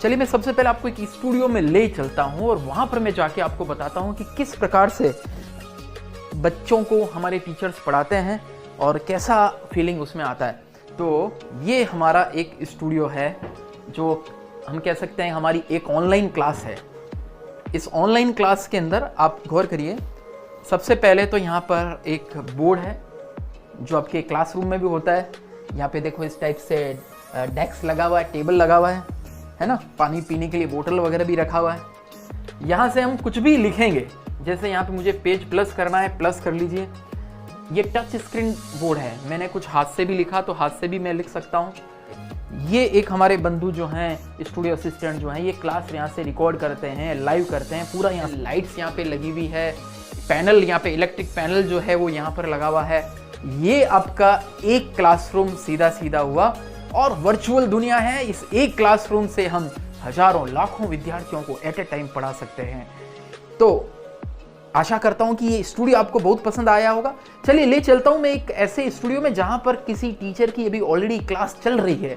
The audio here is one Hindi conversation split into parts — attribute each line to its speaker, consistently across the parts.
Speaker 1: चलिए मैं सबसे पहले आपको एक स्टूडियो में ले चलता हूँ और वहाँ पर मैं जाके आपको बताता हूँ कि किस प्रकार से बच्चों को हमारे टीचर्स पढ़ाते हैं और कैसा फीलिंग उसमें आता है। तो ये हमारा एक स्टूडियो है जो हम कह सकते हैं हमारी एक ऑनलाइन क्लास है। इस ऑनलाइन क्लास के अंदर आप गौर करिए, सबसे पहले तो यहाँ पर एक बोर्ड है जो आपके क्लासरूम में भी होता है। यहाँ पे देखो इस टाइप से डेस्क लगा हुआ है, टेबल लगा हुआ है ना, पानी पीने के लिए बोतल वगैरह भी रखा हुआ है। यहाँ से हम कुछ भी लिखेंगे, जैसे यहाँ पे मुझे पेज प्लस करना है, प्लस कर लीजिए। ये टच स्क्रीन बोर्ड है, मैंने कुछ हाथ से भी लिखा तो हाथ से भी मैं लिख सकता हूँ। ये एक हमारे बंधु जो हैं स्टूडियो असिस्टेंट जो हैं, ये क्लास यहाँ से रिकॉर्ड करते हैं, लाइव करते हैं। पूरा यहाँ लाइट्स यहाँ पे लगी हुई है, पैनल यहाँ पे इलेक्ट्रिक पैनल जो है वो यहाँ पर लगा हुआ है। ये आपका एक क्लासरूम सीधा सीधा हुआ और वर्चुअल दुनिया है। इस एक क्लासरूम से हम हजारों लाखों विद्यार्थियों को एट ए टाइम पढ़ा सकते हैं। तो आशा करता हूं कि ये स्टूडियो आपको बहुत पसंद आया होगा। चलिए ले चलता हूं मैं एक ऐसे स्टूडियो में जहां पर किसी टीचर की अभी ऑलरेडी क्लास चल रही है।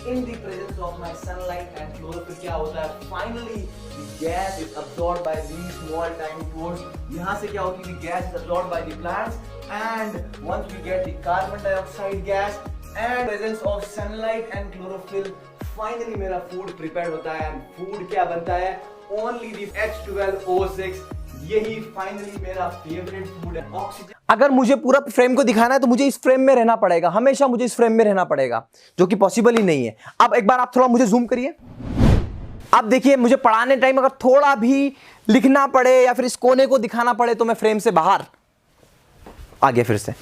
Speaker 2: In the presence of my sunlight and chlorophyll क्या होता है? Finally, the gas is absorbed by these small tiny pores. यहाँ से क्या होगी? The gas is absorbed by the plants, and once we get the carbon dioxide gas and presence of sunlight and chlorophyll, finally मेरा food prepared होता है। And food क्या बनता है? Only the H12O6. यही फाइनली मेरा फेवरेट फूड है, ऑक्सीजन।
Speaker 3: अगर मुझे पूरा फ्रेम को दिखाना है तो मुझे इस फ्रेम में रहना पड़ेगा, हमेशा मुझे इस फ्रेम में रहना पड़ेगा, जो कि पॉसिबल ही नहीं है। अब एक बार आप थोड़ा मुझे जूम करिए। अब देखिए, मुझे पढ़ाने टाइम अगर थोड़ा भी लिखना पड़े या फिर इस कोने को दिखाना पड़े तो मैं फ्रेम से बाहर आ गया। फिर से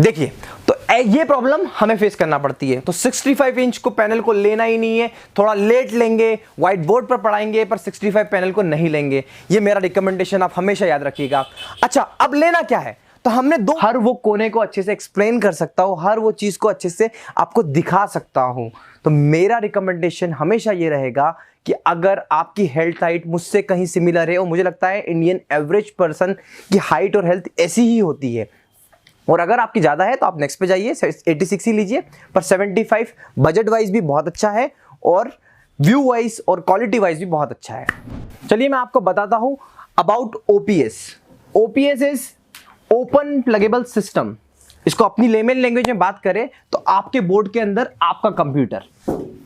Speaker 3: देखिए, तो ये प्रॉब्लम हमें फेस करना पड़ती है। तो 65 इंच को पैनल को लेना ही नहीं है, थोड़ा लेट लेंगे, व्हाइट बोर्ड पर पढ़ाएंगे, पर 65 पैनल को नहीं लेंगे। ये मेरा रिकमेंडेशन आप हमेशा याद रखिएगा। अच्छा, अब लेना क्या है? तो हमने हर वो कोने को अच्छे से एक्सप्लेन कर सकता हूं, हर वो चीज को अच्छे से आपको दिखा सकता हूं। तो मेरा रिकमेंडेशन हमेशा ये रहेगा कि अगर आपकी हेल्थ हाइट मुझसे कहीं सिमिलर है, और मुझे लगता है इंडियन एवरेज पर्सन की हाइट और हेल्थ ऐसी ही होती है, और अगर आपकी ज़्यादा है तो आप नेक्स्ट पे जाइए, 86 ही लीजिए। पर 75 बजट वाइज भी बहुत अच्छा है और व्यू वाइज और क्वालिटी वाइज भी बहुत अच्छा है। चलिए मैं आपको बताता हूं about OPS. OPS is open pluggable system. इसको अपनी लेमन लैंग्वेज में बात करें तो आपके बोर्ड के अंदर आपका कंप्यूटर।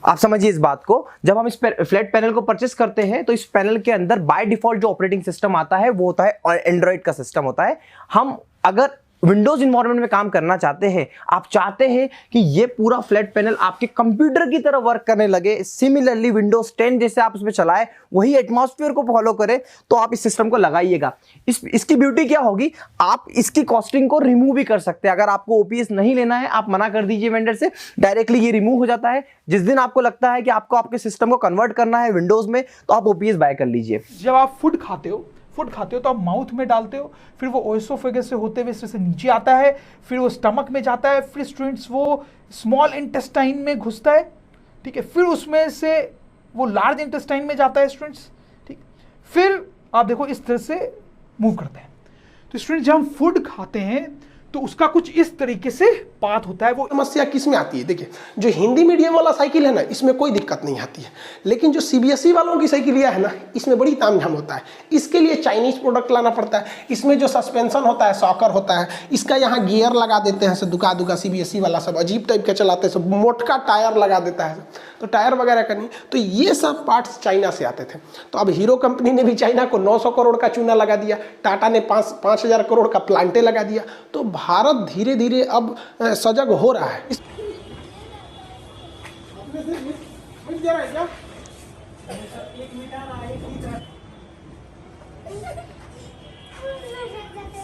Speaker 3: आप समझिए इस बात को, जब हम इस फ्लैट पैनल को परचेस करते हैं तो इस पैनल के अंदर बाय डिफॉल्ट जो ऑपरेटिंग सिस्टम आता है वो होता है एंड्रॉइड का सिस्टम होता है। हम अगर विंडोज इन्वायरमेंट में काम करना चाहते हैं, आप चाहते हैं कि ये पूरा फ्लैट पैनल आपके कंप्यूटर की तरह वर्क करने लगे, सिमिलरली विंडोज 10 जैसे आप उसमें चलाए, वही एटमॉस्फेयर को फॉलो करें, तो आप इस सिस्टम को लगाइएगा। इसकी ब्यूटी क्या होगी, आप इसकी कॉस्टिंग को रिमूव भी कर सकते हैं। अगर आपको ओपीएस नहीं लेना है, आप मना कर दीजिए वेंडर से, डायरेक्टली ये रिमूव हो जाता है। जिस दिन आपको लगता है कि आपको आपके सिस्टम को कन्वर्ट करना है विंडोज में, तो आप ओपीएस बाय कर लीजिए।
Speaker 4: जब आप फूड खाते हो तो आप माउथ में डालते हो, फिर वो ओएसोफेगस से होते हुए से नीचे आता है, फिर वो स्टमक में जाता है, फिर स्टूडेंट्स वो स्मॉल इंटेस्टाइन में घुसता है, ठीक है, फिर उसमें से वो लार्ज इंटेस्टाइन में जाता है स्टूडेंट्स, ठीक, फिर आप देखो इस तरह से मूव करते हैं। तो स्टूडेंट जब हम फूड खाते हैं तो उसका कुछ इस तरीके से पाथ होता है। वो
Speaker 5: समस्या किस में आती है? देखिए, जो हिंदी मीडियम वाला साइकिल है ना, इसमें कोई दिक्कत नहीं आती है, लेकिन जो सीबीएसई वालों की साइकिल है ना, इसमें बड़ी तामझाम होता है। इसके लिए चाइनीज प्रोडक्ट लाना पड़ता है। इसमें जो सस्पेंशन होता है, सॉकर होता है, इसका यहाँ गियर लगा देते हैं, दुका दुका सीबीएसई वाला सब अजीब टाइप के चलाते हैं, सब मोटका टायर लगा देता है, तो टायर वगैरह का नहीं। तो ये सब पार्ट्स चाइना से आते थे। तो अब हीरो कंपनी ने भी चाइना को 900 करोड़ का चूना लगा दिया, टाटा ने 5,000 करोड़ का प्लांटे लगा दिया। तो भारत धीरे धीरे अब सजग हो रहा है।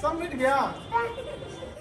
Speaker 5: सब मिट गया।